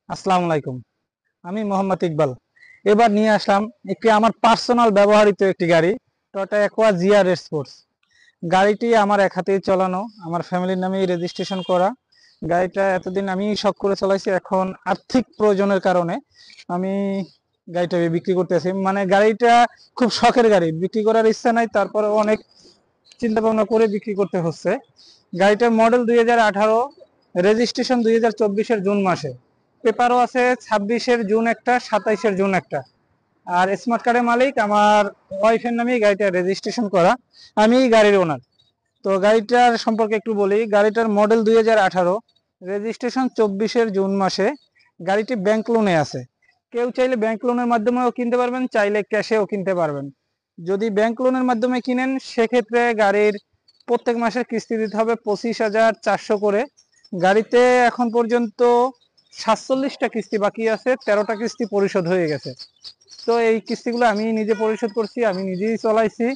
আসসালামু আলাইকুম। আমি মোহাম্মদ ইকবাল। এবার নিয়ে আসলাম একটি আমার পার্সোনাল ব্যবহৃত একটি গাড়ি, টয়োটা অ্যাকোয়া জিআরএস স্পোর্টস। গাড়িটি আমার এক হাতেই চালানো, আমার ফ্যামিলির নামেই রেজিস্ট্রেশন করা। গাড়িটা এতদিন আমি শখ করে চালাইছি, এখন আর্থিক প্রয়োজনের কারণে আমি গাড়িটা বিক্রি করতেছি। মানে গাড়িটা খুব শখের গাড়ি, বিক্রি করার ইচ্ছা নাই, তারপরে অনেক চিন্তা ভাবনা করে বিক্রি করতে হচ্ছে। গাড়িটার মডেল 2018, রেজিস্ট্রেশন 2024-এর জুন মাসে। পেপারও আছে 26-এর জুন একটা, 27-এর জুন একটা। আর স্মার্ট কার্ডের মালিক আমার ওয়াইফের নামেই গাড়িটা রেজিস্ট্রেশন করা, আমি গাড়ির ওনার। তো গাড়িটার সম্পর্কে একটু বলি। গাড়িটার মডেল 2018, রেজিস্ট্রেশন 24-এর জুন মাসে। গাড়িটি ব্যাংক লোনে আছে। কেউ চাইলে ব্যাংক লোনের মাধ্যমেও কিনতে পারবেন, চাইলে ক্যাশেও কিনতে পারবেন। যদি ব্যাংক লোনের মাধ্যমে কিনেন সেক্ষেত্রে গাড়ির প্রত্যেক মাসের কিস্তি দিতে হবে 25,400 করে। গাড়িতে এখন পর্যন্ত 47টা কিস্তি বাকি আছে, 13টা কিস্তি পরিশোধ হয়ে গেছে। তো এই কিস্তিগুলো আমি নিজে পরিশোধ করছি, আমি নিজেই চলাইছি।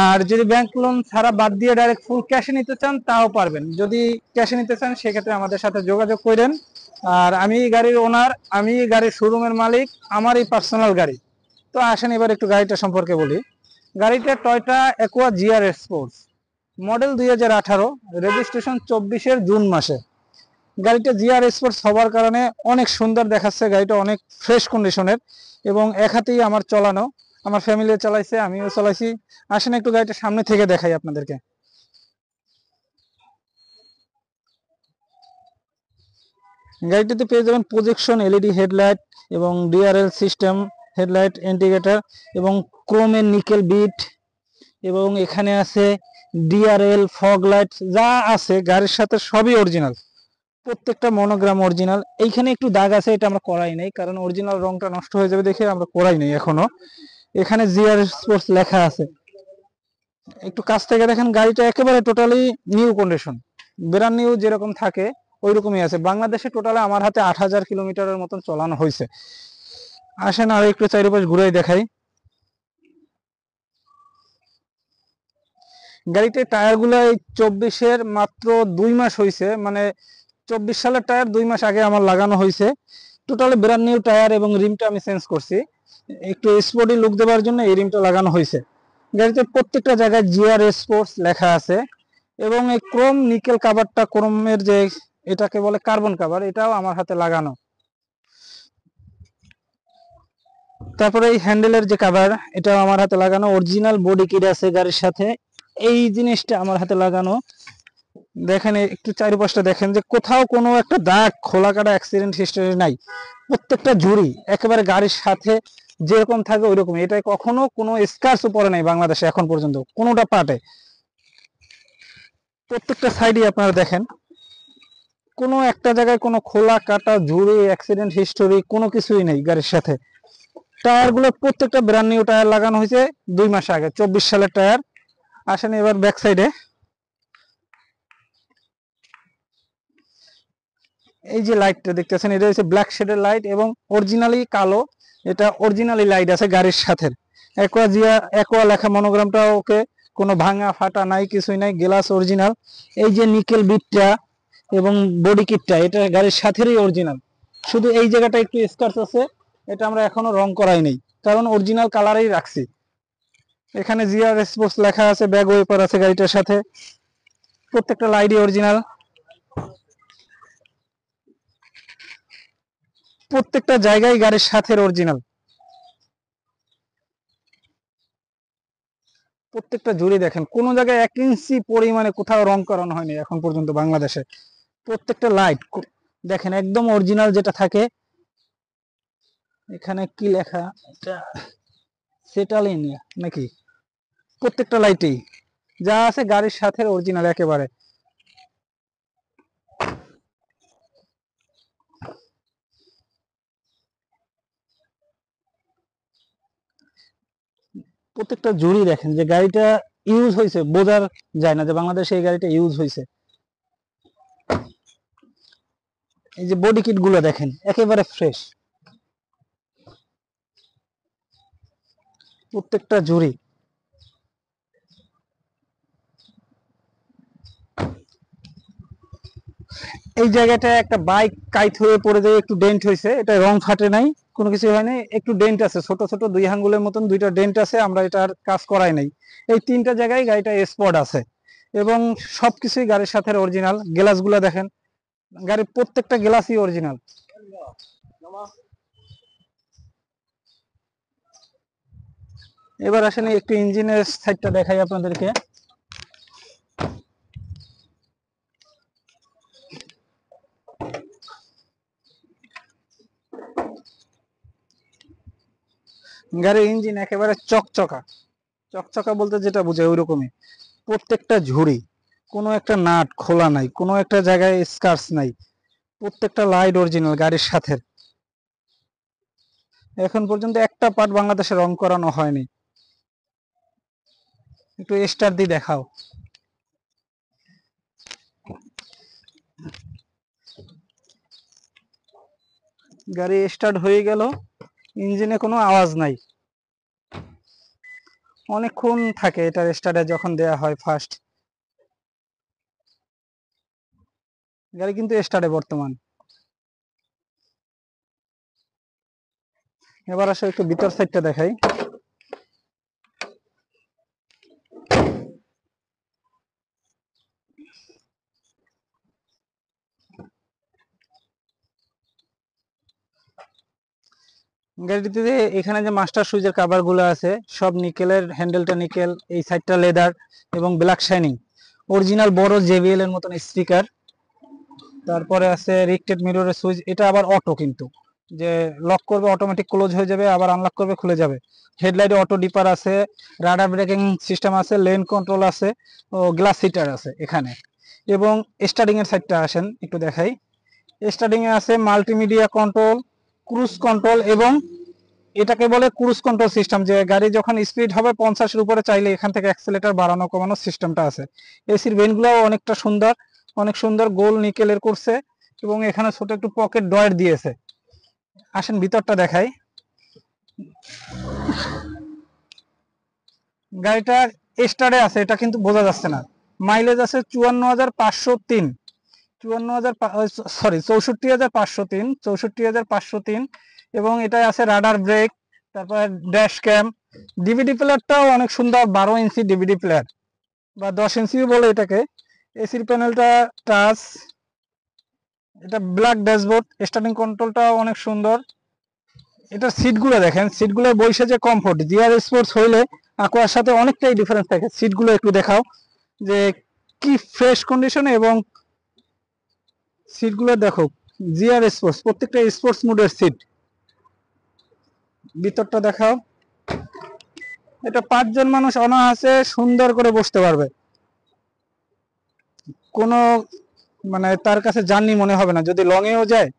আর যদি ব্যাংক লোন ছাড়া বাদ দিয়ে ডাইরেক্ট ফুল ক্যাশে নিতে চান তাও পারবেন। যদি ক্যাশে নিতে চান সেক্ষেত্রে আমাদের সাথে যোগাযোগ করেন। আর আমি গাড়ির ওনার, আমি গাড়ির শোরুমের মালিক, আমার এই পার্সোনাল গাড়ি। তো আসেন এবার একটু গাড়িটা সম্পর্কে বলি। গাড়িটা Toyota Aqua GRS sports, model 2018, registration 24-এর জুন মাসে। গাড়িটা জিআর স্পোর্টস হওয়ার কারণে অনেক সুন্দর দেখাচ্ছে, গাড়িটা অনেক ফ্রেশ কন্ডিশনের এবং এক হাতেই আমার চালানো। আমার ফ্যামিলি চালাইছে, আমিও চালাইছি। আসেন একটু গাড়িটা সামনে থেকে দেখাই আপনাদেরকে। গাড়িটিতে পেয়ে যাবেন প্রজেকশন এলইডি হেডলাইট এবং ডিআরএল সিস্টেম, হেডলাইট ইন্ডিকেটর এবং ক্রোমের নিকেল বিট, এবং এখানে আছে ডিআরএল ফগ লাইট। যা আছে গাড়ির সাথে সবই অরিজিনাল, প্রত্যেকটা মনোগ্রাম অরিজিনাল। এইখানে একটু দাগ আছে, এটা আমরা করাই নাই, কারণ অরিজিনাল রংটা নষ্ট হয়ে যাবে দেখে আমরা করাই নাই এখনো। এখানে জিআর স্পোর্টস লেখা আছে। একটু কাছ থেকে দেখেন, গাড়িটা একেবারে totally new condition, brand new যেরকম থাকে ওই রকমই আছে। বাংলাদেশে টোটালে আমার হাতে 8,000 কিলোমিটারের মতন চালানো হয়েছে। আসেন আর একটু চারিপাশ ঘুরাই দেখাই। গাড়িতে টায়ারগুলো এই 24-এর মাত্র 2 মাস হয়েছে, মানে 24 সালের টায়ার 2 মাস আগে আমার লাগানো হয়েছে। টোটালি ব্র্যান্ড নিউ টায়ার এবং রিমটা আমি চেঞ্জ করছি, একটু স্পোর্টি লুক দেওয়ার জন্য এই রিমটা লাগানো হয়েছে। গাড়িতে প্রত্যেকটা জায়গায় জিআর স্পোর্টস লেখা আছে এবং এই ক্রোম নিকেল কাভারটা, ক্রোমের যে এটাকে বলে কার্বন কাভার, এটাও আমার হাতে লাগানো। তারপরে এই হ্যান্ডেলের যে কাভার, এটাও আমার হাতে লাগানো। অরিজিনাল বডি কিট আছে গাড়ির সাথে, এই জিনিসটা আমার হাতে লাগানো। দেখেন একটু চারিপাশটা দেখেন যে কোথাও কোনো একটা দাগ, খোলা কাটা অ্যাক্সিডেন্ট হিস্টরি নাই। প্রত্যেকটা ঝুড়ি একেবারে গাড়ির সাথে যেরকম থাকে ওই রকম। এটা কখনো কোনো স্ক্র্যাচও পড়ে নাই বাংলাদেশে এখন পর্যন্ত কোনোটা পার্টে। প্রত্যেকটা সাইডে আপনারা দেখেন, কোনো একটা জায়গায় কোনো খোলা কাটা ঝুড়ি অ্যাক্সিডেন্ট হিস্টোরি কোনো কিছুই নেই গাড়ির সাথে। টায়ার গুলো প্রত্যেকটা ব্র্যান্ড নিউ টায়ার লাগানো হয়েছে 2 মাস আগে, 24 সালের টায়ার। আসেন এবার ব্যাক সাইডে। এই যে লাইটটা দেখতেছেন, এটা হচ্ছে ব্ল্যাক শেডের লাইট এবং অরিজিনালি কালো। এটা অরিজিনালি লাইট আছে গাড়ির সাথে। অ্যাকোয়া জিয়া অ্যাকোয়া লেখা মনোগ্রামটা ওকে, কোনো ভাঙা ফাটা নাই, কিছুই নাই, গ্লাস অরিজিনাল। এই যে নিকেল বিটটা এবং বডি কিটটা, এটা গাড়ির সাথেই অরিজিনাল। শুধু এই জায়গাটা একটু স্ক্র্যাচ আছে, এটা আমরা এখনো রং করাই নাই, কারণ অরিজিনাল কালারেই রাখছি। এখানে জিআর স্পোর্টস লেখা আছে, ব্যাগ ওয়েপার আছে গাড়িটার সাথে। প্রত্যেকটা লাইটই অরিজিনাল, প্রত্যেকটা জায়গায় গাড়ির সাথে অরিজিনাল। প্রত্যেকটা জুড়ে দেখেন, কোন জায়গায় 1 ইঞ্চি পরিমাণে কোথাও রং করানো হয়নি এখন পর্যন্ত বাংলাদেশে। প্রত্যেকটা লাইট দেখেন একদম অরিজিনাল যেটা থাকে। এখানে কি লেখা, এটা সেটালিনিয়া নাকি? প্রত্যেকটা লাইটেই যা আছে গাড়ির সাথে অরিজিনাল একেবারে। প্রত্যেকটা জুড়ি দেখেন যে গাড়িটা ইউজ হয়েছে, বোঝার যায় না যে বাংলাদেশে এই গাড়িটা ইউজ হয়েছে। এই যে বডি কিট গুলো দেখেন একেবারে ফ্রেশ, প্রত্যেকটা জুড়ি। এই জায়গাটা একটা বাইক কাইট হয়ে পড়ে যায়, একটু ডেন্ট হয়েছে, এটা রং ফাটে নাই, কোনো কিছু হয়নি, একটু ডেন্ট আছে, ছোট ছোট 2 আঙ্গুলের মতন 2টা ডেন্ট আছে, আমরা এটার কাজ করাই নাই। এই 3টা জায়গায় গাড়িটা স্পট আছে এবং সবকিছুই গাড়ির সাথে অরিজিনাল। গ্লাসগুলো দেখেন, গাড়ির প্রত্যেকটা গ্লাসই অরিজিনাল। এবার আসেন একটু ইঞ্জিনের সাইডটা দেখাই আপনাদেরকে। গাড়ির ইঞ্জিন একেবারে চকচকা, চকচকা বলতে যেটা বোঝায় ওইরকমই। প্রত্যেকটা ঝুড়ি, কোনো একটা নাট খোলা নাই, কোনো একটা জায়গায় স্ক্র্যাচ নাই, প্রত্যেকটা লাইট অরিজিনাল গাড়ির সাথে। এখন পর্যন্ত একটা পার্ট বাংলাদেশে রং করানো হয়নি। একটু স্টার দিয়ে দেখাও। গাড়ি স্টার্ট হয়ে গেল, ইঞ্জিনে কোনো আওয়াজ নাই, অনেকক্ষণ থাকে এটা স্টার্টে যখন দেয়া হয় ফার্স্ট। গাড়ি কিন্তু স্টার্টে বর্তমান। এবার আসো একটু ভিতর সাইডটা দেখাই। গাড়িটিতে এখানে যে মাস্টার সুইচের কাভার গুলো আছে সব নিকেলের, হ্যান্ডেলটা নিকেল, এই সাইডটা লেদার এবং ব্ল্যাক শাইনিং, অরিজিনাল বড় জেবিএল এর মতন স্পিকার। তারপরে আছে রিক্টেড মিররের সুইচ, এটা আবার অটো, কিন্তু যে লক করবে অটোমেটিক ক্লোজ হয়ে যাবে, আবার আনলক করবে খুলে যাবে। হেডলাইটে অটো ডিপার আছে, রাডার ব্রেকিং সিস্টেম আছে, লেন কন্ট্রোল আছে ও গ্লাস হিটার আছে এখানে। এবং স্টার্টিং এর সাইডটা আসেন একটু দেখাই। স্টার্টিং এ আছে মাল্টিমিডিয়া কন্ট্রোল, ক্রুজ কন্ট্রোল, এবং এটাকে বলে ক্রুজ কন্ট্রোল সিস্টেম, যে গাড়ি যখন স্পিড হবে 50-এর উপরে চাইলে এখান থেকে অ্যাক্সেলেটর বাড়ানো কমানোর সিস্টেমটা আছে। এসির ভেন্টগুলো অনেকটা সুন্দর, অনেক সুন্দর গোল নিকেলের করছে এবং এখানে ছোট একটু পকেট ডয়ার দিয়েছে। আসেন ভিতরটা দেখাই। গাড়িটা স্টারে আছে, এটা কিন্তু বোঝা যাচ্ছে না। মাইলেজ আছে 54,503, 64,503, 64,503। এবং এটাই আছে রাডার ব্রেক, তারপরে ড্যাশ ক্যাম, ডিভিডি প্লেয়ারটাও অনেক সুন্দর, 12 ইঞ্চি ডিভিডি প্লেয়ার বা 10 ইঞ্চিও বলে এটাকে। এসির প্যানেলটা টাচ, এটা ব্ল্যাক ড্যাশবোর্ড, স্টার্টিং কন্ট্রোলটাও অনেক সুন্দর। এটার সিটগুলো দেখেন, সিটগুলো বসে যে কমফোর্ট, জিআর স্পোর্টস হইলে আকোয়ার সাথে অনেকটাই ডিফারেন্স থাকে। সিটগুলো একটু দেখাও যে কি ফ্রেশ কন্ডিশনে, এবং সিটগুলো দেখো জিআর স্পোর্টস, প্রত্যেকটা স্পোর্টস মোডের সিট। ভিতরটা দেখাও। এটা 5 জন মানুষ অনায়াসে সুন্দর করে বসতে পারবে, কোনো মানে তার কাছে জার্নি মনে হবে না যদি লং এও যায়।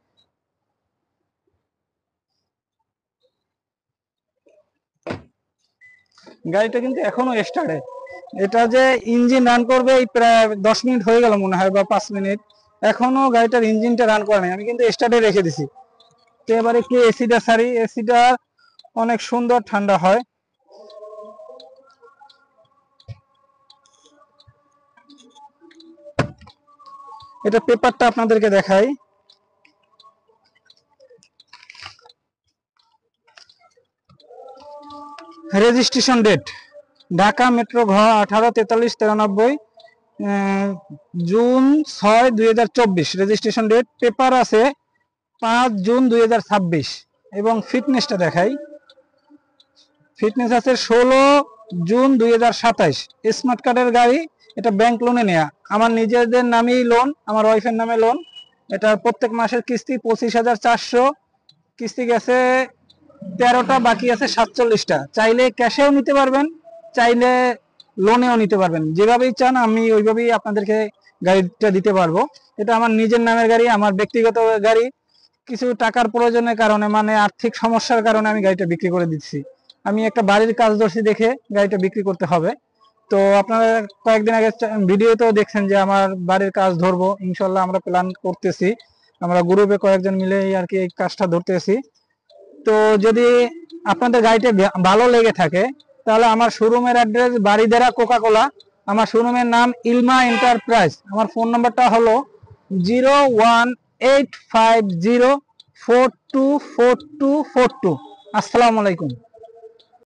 গাড়িটা কিন্তু এখনো স্টার্টে, এটা যে ইঞ্জিন রান করবে এই প্রায় 10 মিনিট হয়ে গেল মনে হয় বা 5 মিনিট, এখনো গাড়িটার ইঞ্জিনটা রান করে নাই, আমি কিন্তু স্টার্টে রেখে দিছি। তো এবার একটু এসিটা সারি, এসিটা অনেক সুন্দর ঠান্ডা হয়। এটা পেপারটা আপনাদেরকে দেখাই। রেজিস্ট্রেশন ডেট ঢাকা মেট্রো ঘ 184393, জুন 6, 2024 রেজিস্ট্রেশন ডেট। পেপার আছে 5 জুন 2026। এবং ফিটনেসটা দেখাই, ফিটনেস আছে 16 জুন 2027। স্মার্ট কার্ডের গাড়ি, এটা ব্যাংক লোনে নেয়া, আমার নিজেদের নামেই লোন, আমার ওয়াইফের নামে লোন। এটা প্রত্যেক মাসের কিস্তি 25,400, কিস্তি গেছে 13টা, বাকি আছে 47টা। চাইলে ক্যাশেও নিতে পারবেন, চাইলে লোনেও নিতে পারবেন, যেভাবেই চান আমি ওইভাবেই আপনাদেরকে গাড়িটা দিতে পারবো। এটা আমার নিজের নামের গাড়ি, আমার ব্যক্তিগত গাড়ি। কিছু টাকার প্রয়োজনের কারণে, মানে আর্থিক সমস্যার কারণে আমি গাড়িটা বিক্রি করে দিচ্ছি। আমি একটা বাড়ির কাজ ধরছি দেখে গাড়িটা বিক্রি করতে হবে। তো আপনারা কয়েকদিন আগে ভিডিওতেও দেখছেন যে আমার বাড়ির কাজ ধরবো, ইনশাল্লাহ আমরা প্ল্যান করতেছি, আমরা গ্রুপে কয়েকজন মিলে আর কি এই কাজটা ধরতেছি। তো যদি আপনাদের গাড়িটা ভালো লেগে থাকে তাহলে আমার শোরুমের অ্যাড্রেস বাড়িদেরা কোকাকোলা, আমার শোরুমের নাম ইলমা এন্টারপ্রাইজ, আমার ফোন নাম্বারটা হলো 01850424242। আসসালামু আলাইকুম।